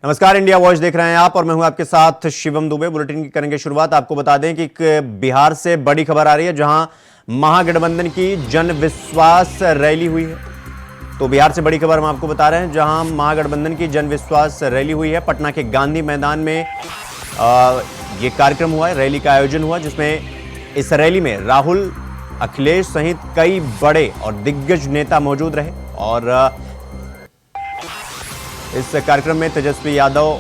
नमस्कार, India voice देख रहे हैं आप और मैं हूं आपके साथ शिवम दुबे। बुलेटिन की करेंगे शुरुआत। आपको बता दें कि एक बिहार से बड़ी खबर आ रही है, जहां महागठबंधन की जन विश्वास रैली हुई है। तो बिहार से बड़ी खबर हम आपको बता रहे हैं, जहां महागठबंधन की जन विश्वास रैली हुई है। पटना के गांधी मैदान में ये कार्यक्रम हुआ है, रैली का आयोजन हुआ, जिसमें इस रैली में राहुल, अखिलेश सहित कई बड़े और दिग्गज नेता मौजूद रहे। और इस कार्यक्रम में तेजस्वी यादव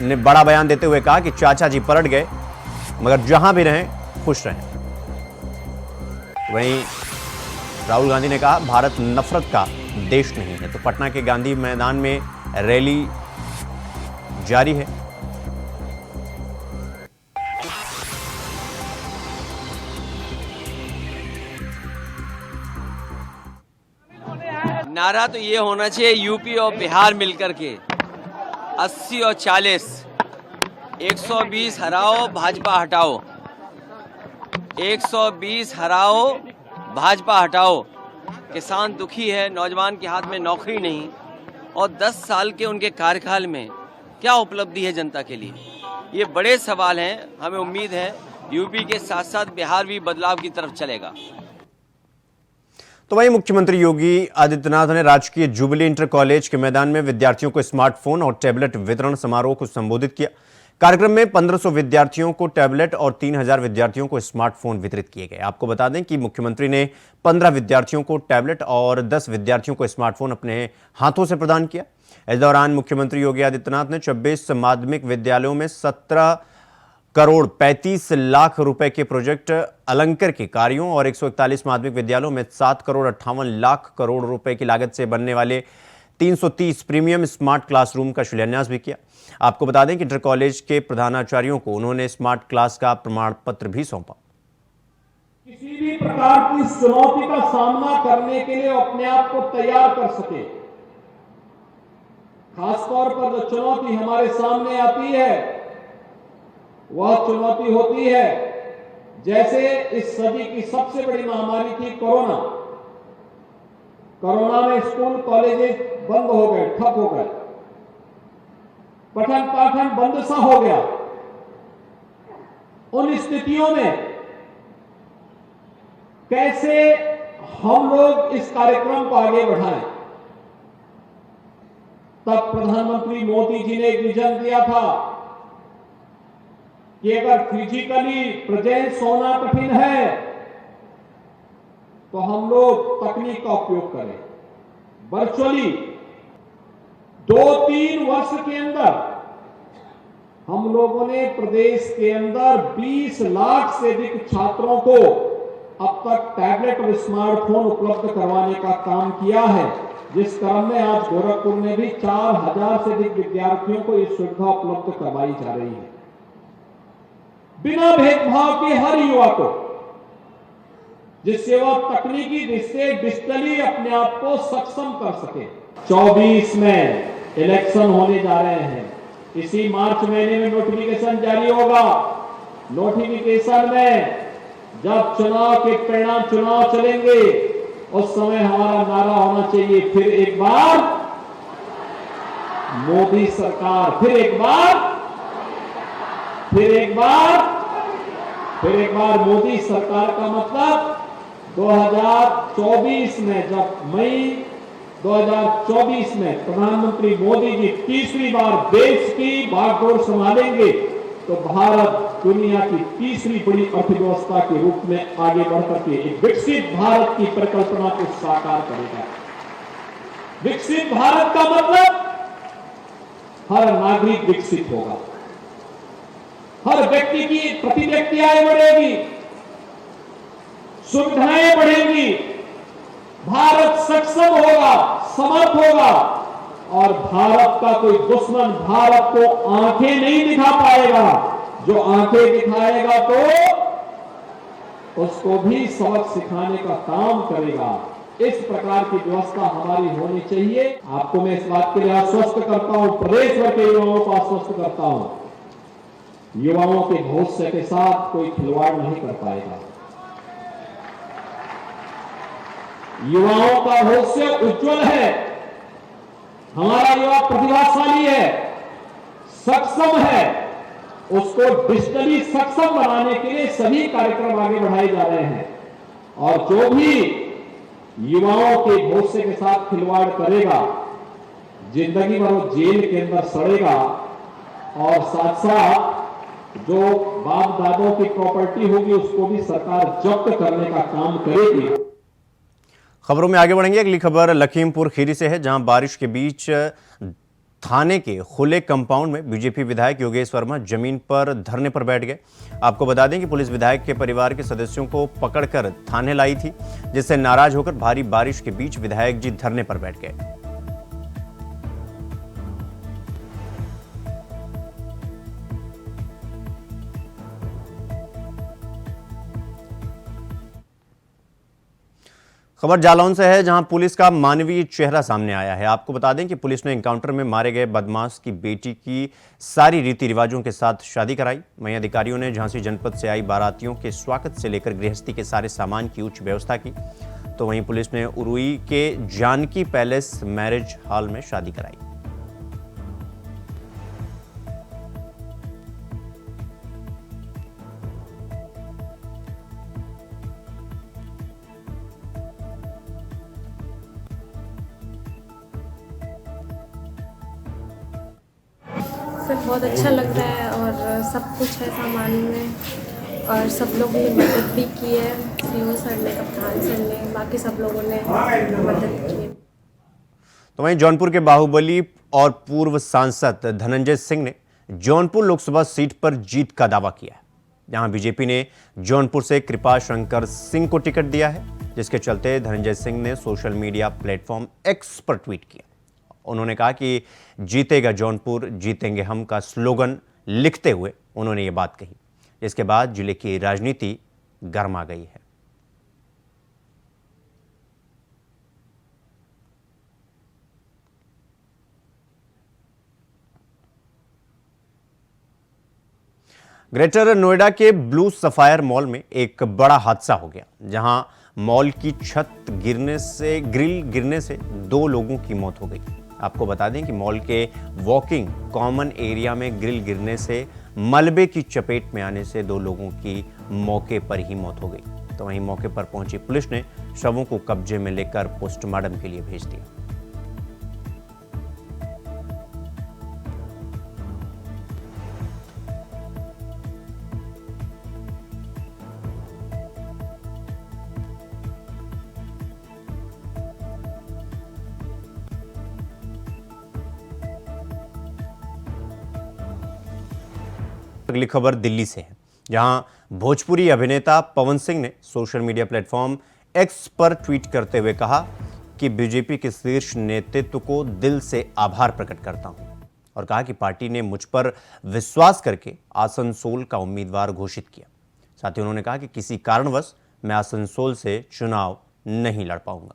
ने बड़ा बयान देते हुए कहा कि चाचा जी पलट गए, मगर जहां भी रहें खुश रहें। वहीं राहुल गांधी ने कहा, भारत नफरत का देश नहीं है। तो पटना के गांधी मैदान में रैली जारी है। नारा तो ये होना चाहिए, यूपी और बिहार मिलकर के 80 और 40, 120 हराओ, भाजपा हटाओ, 120 हराओ, भाजपा हटाओ। किसान दुखी है, नौजवान के हाथ में नौकरी नहीं, और 10 साल के उनके कार्यकाल में क्या उपलब्धि है जनता के लिए, ये बड़े सवाल हैं। हमें उम्मीद है यूपी के साथ साथ बिहार भी बदलाव की तरफ चलेगा। तो वहीं मुख्यमंत्री योगी आदित्यनाथ ने राजकीय जुबली इंटर कॉलेज के मैदान में विद्यार्थियों को स्मार्टफोन और टैबलेट वितरण समारोह को संबोधित किया। कार्यक्रम में 1500 विद्यार्थियों को टैबलेट और 3000 विद्यार्थियों को स्मार्टफोन वितरित किए गए। आपको बता दें कि मुख्यमंत्री ने 15 विद्यार्थियों को टैबलेट और 10 विद्यार्थियों को स्मार्टफोन अपने हाथों से प्रदान किया। इस दौरान मुख्यमंत्री योगी आदित्यनाथ ने 26 माध्यमिक विद्यालयों में 17 करोड़ 35 लाख रुपए के प्रोजेक्ट अलंकर के कार्यों और 141 माध्यमिक विद्यालयों में 7 करोड़ 58 लाख करोड़ रुपए की लागत से बनने वाले 330 प्रीमियम स्मार्ट क्लासरूम का शिलान्यास भी किया। आपको बता दें कि इंटर कॉलेज के प्रधानाचार्यों को उन्होंने स्मार्ट क्लास का प्रमाण पत्र भी सौंपा। किसी भी प्रकार की चुनौती का सामना करने के लिए अपने आप को तैयार कर सके। खासतौर पर जो चुनौती हमारे सामने आती है वह चुनौती होती है, जैसे इस सदी की सबसे बड़ी महामारी थी कोरोना। कोरोना में स्कूल कॉलेजेस बंद हो गए, ठप हो गए, पठन पाठन बंद सा हो गया। उन स्थितियों में कैसे हम लोग इस कार्यक्रम को आगे बढ़ाएं, तब प्रधानमंत्री मोदी जी ने एक विजन दिया था कि अगर फिजिकली प्रेजेंस होना कठिन है तो हम लोग तकनीक का उपयोग करें। वर्चुअली 2-3 वर्ष के अंदर हम लोगों ने प्रदेश के अंदर 20 लाख से अधिक छात्रों को अब तक टैबलेट और स्मार्टफोन उपलब्ध करवाने का काम किया है, जिस क्रम में आज गोरखपुर में भी 4000 से अधिक विद्यार्थियों को यह सुविधा उपलब्ध करवाई जा रही है। बिना भेदभाव के हर युवा को, जिससे वह तकनीकी दृष्टि डिजिटली अपने आप को सक्षम कर सके। 24 में इलेक्शन होने जा रहे हैं। इसी मार्च महीने में नोटिफिकेशन जारी होगा। नोटिफिकेशन में जब चुनाव के परिणाम चुनाव चलेंगे, उस समय हमारा नारा होना चाहिए, फिर एक बार मोदी सरकार, फिर एक बार मोदी सरकार का मतलब 2024 में, जब मई 2024 में प्रधानमंत्री मोदी जी तीसरी बार देश की बागडोर संभालेंगे, तो भारत दुनिया की तीसरी बड़ी अर्थव्यवस्था के रूप में आगे बढ़कर के एक विकसित भारत की परिकल्पना को साकार करेगा। विकसित भारत का मतलब हर नागरिक विकसित होगा, हर व्यक्ति की प्रति व्यक्ति आय बढ़ेगी, सुविधाएं बढ़ेंगी, भारत सक्षम होगा, समर्थ होगा, और भारत का कोई दुश्मन भारत को आंखें नहीं दिखा पाएगा। जो आंखें दिखाएगा तो उसको भी सबक सिखाने का काम करेगा। इस प्रकार की व्यवस्था हमारी होनी चाहिए। आपको मैं इस बात के लिए आश्वस्त करता हूं, प्रदेश भर के युवाओं को आश्वस्त करता हूं, युवाओं के भविष्य के साथ कोई खिलवाड़ नहीं कर पाएगा। युवाओं का भविष्य उज्जवल है। हमारा युवा प्रतिभाशाली है, सक्षम है, उसको डिजिटली सक्षम बनाने के लिए सभी कार्यक्रम आगे बढ़ाए जा रहे हैं। और जो भी युवाओं के भविष्य के साथ खिलवाड़ करेगा, जिंदगी भर वो जेल के अंदर सड़ेगा। और साथ साथ जो बाप दादों की प्रॉपर्टी होगी उसको भी सरकार जब्त करने का काम करेगी। खबरों में आगे बढ़ेंगे। अगली खबर लखीमपुर खीरी से है, जहां बारिश के बीच थाने के खुले कंपाउंड में बीजेपी विधायक योगेश वर्मा जमीन पर धरने पर बैठ गए। आपको बता दें कि पुलिस विधायक के परिवार के सदस्यों को पकड़कर थाने लाई थी, जिससे नाराज होकर भारी बारिश के बीच विधायक जी धरने पर बैठ गए। खबर जालौन से है, जहां पुलिस का मानवीय चेहरा सामने आया है। आपको बता दें कि पुलिस ने एनकाउंटर में मारे गए बदमाश की बेटी की सारी रीति रिवाजों के साथ शादी कराई। वहीं अधिकारियों ने झांसी जनपद से आई बारातियों के स्वागत से लेकर गृहस्थी के सारे सामान की उच्च व्यवस्था की। तो वहीं पुलिस ने उरुई के जानकी पैलेस मैरिज हॉल में शादी कराई। सर बहुत अच्छा लग रहा है और सब कुछ है सामान में और सब लोगों ने मदद भी की है। सीओ सर ने, कप्तान सर ने, बाकी सब लोगों ने मदद की है। तो वहीं जौनपुर के बाहुबली और पूर्व सांसद धनंजय सिंह ने जौनपुर लोकसभा सीट पर जीत का दावा किया है। जहां बीजेपी ने जौनपुर से कृपा शंकर सिंह को टिकट दिया है, जिसके चलते धनंजय सिंह ने सोशल मीडिया प्लेटफॉर्म एक्स पर ट्वीट किया। उन्होंने कहा कि जीतेगा जौनपुर, जीतेंगे हम का स्लोगन लिखते हुए उन्होंने ये बात कही। इसके बाद जिले की राजनीति गर्मा गई है। ग्रेटर नोएडा के ब्लू सफायर मॉल में एक बड़ा हादसा हो गया, जहां मॉल की छत ग्रिल गिरने से 2 लोगों की मौत हो गई। आपको बता दें कि मॉल के वॉकिंग कॉमन एरिया में ग्रिल गिरने से मलबे की चपेट में आने से 2 लोगों की मौके पर ही मौत हो गई। तो वहीं मौके पर पहुंची पुलिस ने शवों को कब्जे में लेकर पोस्टमार्टम के लिए भेज दिया। अगली खबर दिल्ली से है, जहां भोजपुरी अभिनेता पवन सिंह ने सोशल मीडिया प्लेटफॉर्म एक्स पर ट्वीट करते हुए कहा कि बीजेपी के शीर्ष नेतृत्व को दिल से आभार प्रकट करता हूं, और कहा कि पार्टी ने मुझ पर विश्वास करके आसनसोल का उम्मीदवार घोषित किया। साथ ही उन्होंने कहा कि किसी कारणवश मैं आसनसोल से चुनाव नहीं लड़ पाऊंगा।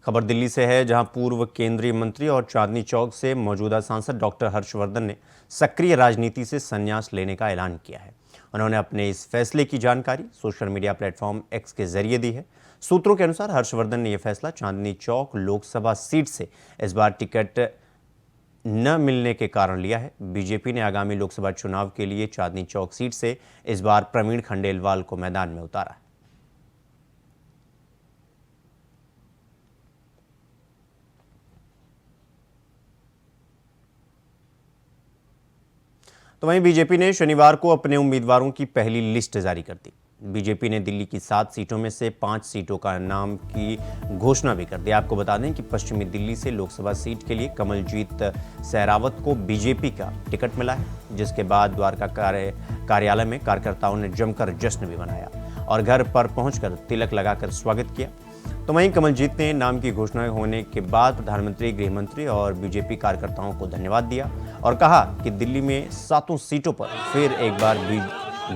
खबर दिल्ली से है, जहां पूर्व केंद्रीय मंत्री और चांदनी चौक से मौजूदा सांसद डॉक्टर हर्षवर्धन ने सक्रिय राजनीति से संन्यास लेने का ऐलान किया है। उन्होंने अपने इस फैसले की जानकारी सोशल मीडिया प्लेटफॉर्म एक्स के जरिए दी है। सूत्रों के अनुसार हर्षवर्धन ने यह फैसला चांदनी चौक लोकसभा सीट से इस बार टिकट न मिलने के कारण लिया है। बीजेपी ने आगामी लोकसभा चुनाव के लिए चांदनी चौक सीट से इस बार प्रवीण खंडेलवाल को मैदान में उतारा है। तो वहीं बीजेपी ने शनिवार को अपने उम्मीदवारों की पहली लिस्ट जारी कर दी। बीजेपी ने दिल्ली की 7 सीटों में से 5 सीटों का नाम की घोषणा भी कर दी। आपको बता दें कि पश्चिमी दिल्ली से लोकसभा सीट के लिए कमलजीत सहरावत को बीजेपी का टिकट मिला है, जिसके बाद द्वारका कार्यालय में कार्यकर्ताओं ने जमकर जश्न भी मनाया और घर पर पहुंचकर तिलक लगाकर स्वागत किया। तो वहीं कमलजीत ने नाम की घोषणा होने के बाद प्रधानमंत्री, गृह मंत्री और बीजेपी कार्यकर्ताओं को धन्यवाद दिया और कहा कि दिल्ली में 7 सीटों पर फिर एक बार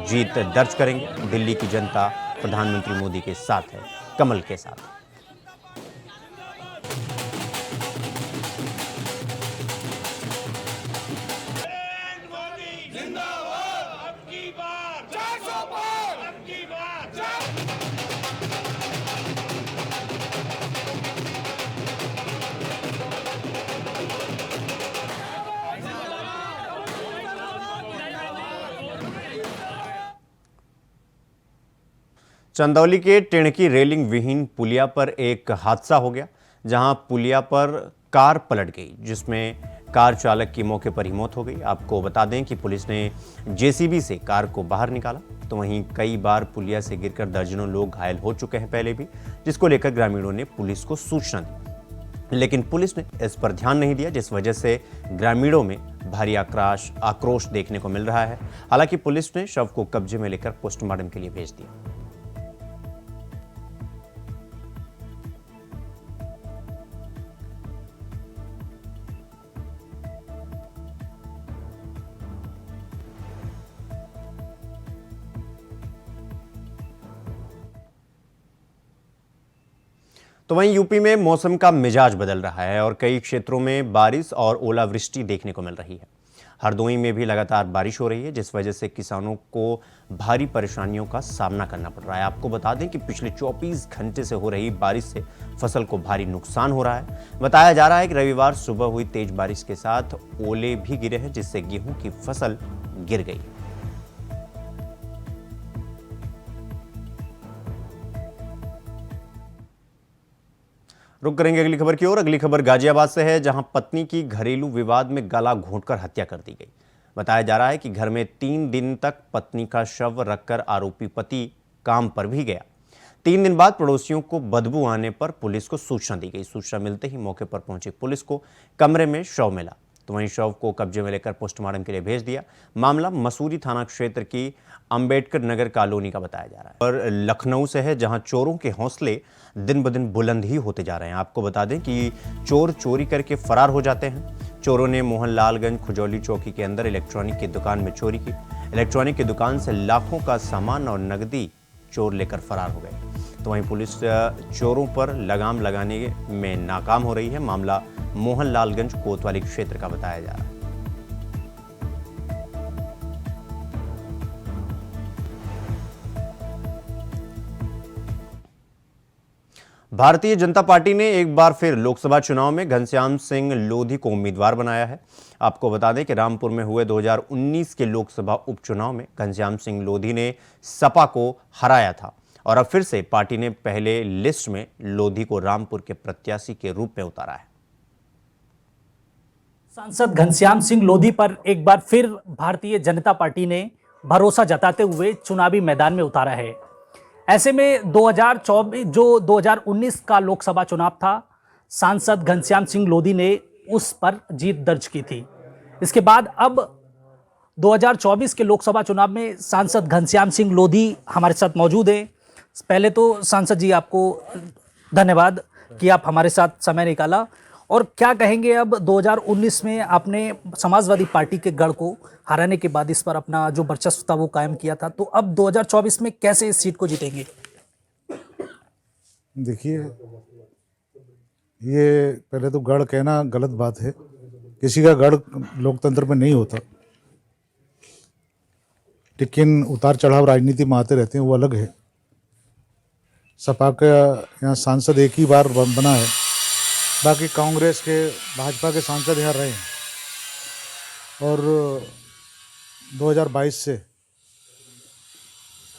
जीत दर्ज करेंगे। दिल्ली की जनता प्रधानमंत्री मोदी के साथ है, कमल के साथ। जिंदाबाद, आपकी चंदौली के टिणकी रेलिंग विहीन पुलिया पर एक हादसा हो गया, जहां पुलिया पर कार पलट गई, जिसमें कार चालक की मौके पर ही मौत हो गई। आपको बता दें कि पुलिस ने जेसीबी से कार को बाहर निकाला, तो वहीं कई बार पुलिया से गिरकर दर्जनों लोग घायल हो चुके हैं पहले भी, जिसको लेकर ग्रामीणों ने पुलिस को सूचना दी, लेकिन पुलिस ने इस पर ध्यान नहीं दिया, जिस वजह से ग्रामीणों में भारी आक्रोश देखने को मिल रहा है। हालांकि पुलिस ने शव को कब्जे में लेकर पोस्टमार्टम के लिए भेज दिया। तो वहीं यूपी में मौसम का मिजाज बदल रहा है और कई क्षेत्रों में बारिश और ओलावृष्टि देखने को मिल रही है। हरदोई में भी लगातार बारिश हो रही है, जिस वजह से किसानों को भारी परेशानियों का सामना करना पड़ रहा है। आपको बता दें कि पिछले 24 घंटे से हो रही बारिश से फसल को भारी नुकसान हो रहा है। बताया जा रहा है कि रविवार सुबह हुई तेज बारिश के साथ ओले भी गिरे हैं, जिससे गेहूं की फसल गिर गई। रुक करेंगे अगली खबर की ओर। अगली खबर गाजियाबाद से है, जहां पत्नी की घरेलू विवाद में गला घोंटकर हत्या कर दी गई। बताया जा रहा है कि घर में 3 दिन तक पत्नी का शव रखकर आरोपी पति काम पर भी गया। 3 दिन बाद पड़ोसियों को बदबू आने पर पुलिस को सूचना दी गई। सूचना मिलते ही मौके पर पहुंची पुलिस को कमरे में शव मिला, तो वहीं शव को कब्जे में लेकर पोस्टमार्टम के लिए भेज दिया। मामला मसूरी थाना क्षेत्र की अंबेडकर नगर कॉलोनी का बताया जा रहा है और लखनऊ से है, जहां चोरों के हौसले दिन ब दिन बुलंद ही होते जा रहे हैं। आपको बता दें कि चोर चोरी करके फरार हो जाते हैं। चोरों ने मोहनलालगंज खुजौली चौकी के अंदर इलेक्ट्रॉनिक की दुकान में चोरी की। इलेक्ट्रॉनिक की दुकान से लाखों का सामान और नकदी चोर लेकर फरार हो गए। तो वहीं पुलिस चोरों पर लगाम लगाने में नाकाम हो रही है। मामला मोहनलालगंज कोतवाली क्षेत्र का बताया जा रहा है। भारतीय जनता पार्टी ने एक बार फिर लोकसभा चुनाव में घनश्याम सिंह लोधी को उम्मीदवार बनाया है। आपको बता दें कि रामपुर में हुए 2019 के लोकसभा उपचुनाव में घनश्याम सिंह लोधी ने सपा को हराया था और अब फिर से पार्टी ने पहले लिस्ट में लोधी को रामपुर के प्रत्याशी के रूप में उतारा है। सांसद घनश्याम सिंह लोधी पर एक बार फिर भारतीय जनता पार्टी ने भरोसा जताते हुए चुनावी मैदान में उतारा है। ऐसे में 2019 का लोकसभा चुनाव था, सांसद घनश्याम सिंह लोधी ने उस पर जीत दर्ज की थी। इसके बाद अब 2024 के लोकसभा चुनाव में सांसद घनश्याम सिंह लोधी हमारे साथ मौजूद हैं। पहले तो सांसद जी आपको धन्यवाद कि आप हमारे साथ समय निकाला, और क्या कहेंगे अब 2019 में आपने समाजवादी पार्टी के गढ़ को हराने के बाद इस पर अपना जो वर्चस्व था वो कायम किया था, तो अब 2024 में कैसे इस सीट को जीतेंगे? देखिए, ये पहले तो गढ़ कहना गलत बात है। किसी का गढ़ लोकतंत्र में नहीं होता, लेकिन उतार चढ़ाव राजनीति में आते रहते हैं, वो अलग है। सपा का यहाँ सांसद एक ही बार बना है, बाकी कांग्रेस के भाजपा के सांसद यहाँ रहे हैं और 2022 से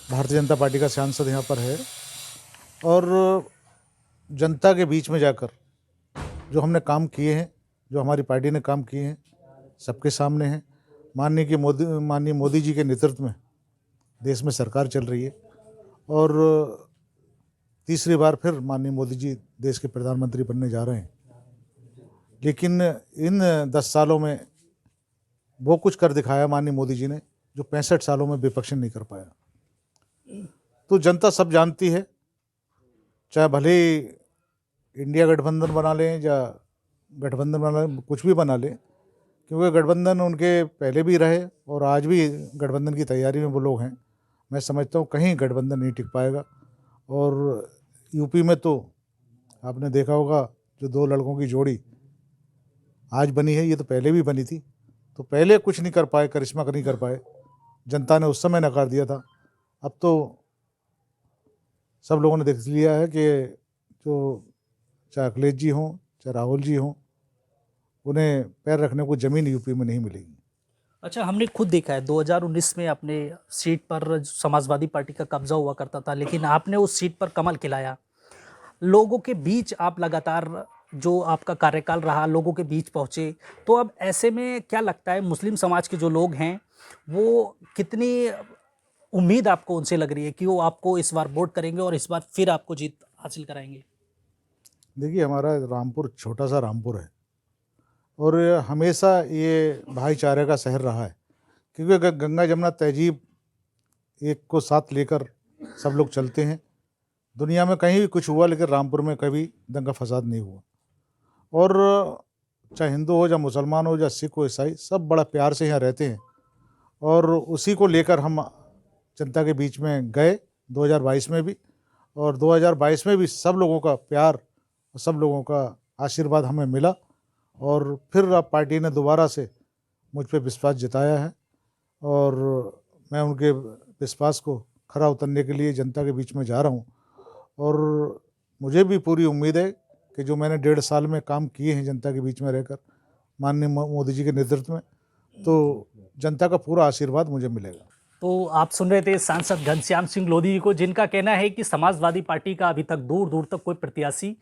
भारतीय जनता पार्टी का सांसद यहाँ पर है। और जनता के बीच में जाकर जो हमने काम किए हैं, जो हमारी पार्टी ने काम किए हैं, सबके सामने हैं। माननीय मोदी जी के नेतृत्व में देश में सरकार चल रही है और तीसरी बार फिर माननीय मोदी जी देश के प्रधानमंत्री बनने जा रहे हैं। लेकिन इन 10 सालों में वो कुछ कर दिखाया माननीय मोदी जी ने जो 65 सालों में विपक्ष ने नहीं कर पाया। तो जनता सब जानती है, चाहे भले इंडिया गठबंधन बना लें या गठबंधन बना लें, कुछ भी बना लें, क्योंकि गठबंधन उनके पहले भी रहे और आज भी गठबंधन की तैयारी में वो लोग हैं। मैं समझता हूँ कहीं गठबंधन नहीं टिक पाएगा। और यूपी में तो आपने देखा होगा, जो 2 लड़कों की जोड़ी आज बनी है, ये तो पहले भी बनी थी। तो पहले कुछ नहीं कर पाए, करिश्मा नहीं कर पाए, जनता ने उस समय नकार दिया था। अब तो सब लोगों ने देख लिया है कि जो चाहे अखिलेश जी हों, चाहे राहुल जी हों, उन्हें पैर रखने को ज़मीन यूपी में नहीं मिलेगी। अच्छा, हमने खुद देखा है 2019 में अपने सीट पर समाजवादी पार्टी का कब्जा हुआ करता था, लेकिन आपने उस सीट पर कमल खिलाया। लोगों के बीच आप लगातार, जो आपका कार्यकाल रहा, लोगों के बीच पहुँचे। तो अब ऐसे में क्या लगता है, मुस्लिम समाज के जो लोग हैं वो कितनी उम्मीद आपको उनसे लग रही है कि वो आपको इस बार वोट करेंगे और इस बार फिर आपको जीत हासिल कराएंगे? देखिए, हमारा रामपुर छोटा सा रामपुर है और हमेशा ये भाईचारे का शहर रहा है, क्योंकि गंगा जमुना तहजीब एक को साथ लेकर सब लोग चलते हैं। दुनिया में कहीं भी कुछ हुआ, लेकिन रामपुर में कभी दंगा फसाद नहीं हुआ। और चाहे हिंदू हो, या मुसलमान हो, या सिख हो, ईसाई, सब बड़ा प्यार से यहाँ रहते हैं। और उसी को लेकर हम जनता के बीच में गए 2022 में भी, और 2022 में भी सब लोगों का प्यार, सब लोगों का आशीर्वाद हमें मिला। और फिर अब पार्टी ने दोबारा से मुझ पे विश्वास जताया है, और मैं उनके विश्वास को खरा उतरने के लिए जनता के बीच में जा रहा हूँ। और मुझे भी पूरी उम्मीद है कि जो मैंने 1.5 साल में काम किए हैं जनता के बीच में रहकर माननीय मोदी जी के नेतृत्व में, तो जनता का पूरा आशीर्वाद मुझे मिलेगा। तो आप सुन रहे थे सांसद घनश्याम सिंह लोधी जी को, जिनका कहना है कि समाजवादी पार्टी का अभी तक दूर दूर तक कोई प्रत्याशी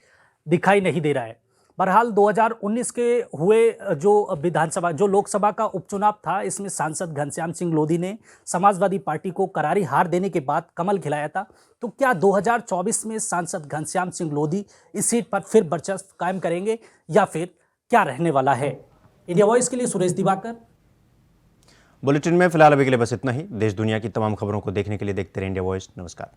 दिखाई नहीं दे रहा है। बहरहाल 2019 के हुए जो लोकसभा का उपचुनाव था, इसमें सांसद घनश्याम सिंह लोधी ने समाजवादी पार्टी को करारी हार देने के बाद कमल खिलाया था। तो क्या 2024 में सांसद घनश्याम सिंह लोधी इस सीट पर फिर वर्चस्व कायम करेंगे या फिर क्या रहने वाला है? इंडिया वॉइस के लिए सुरेश दिवाकर। बुलेटिन में फिलहाल अभी के लिए बस इतना ही। देश दुनिया की तमाम खबरों को देखने के लिए देखते रहिए इंडिया वॉइस। नमस्कार।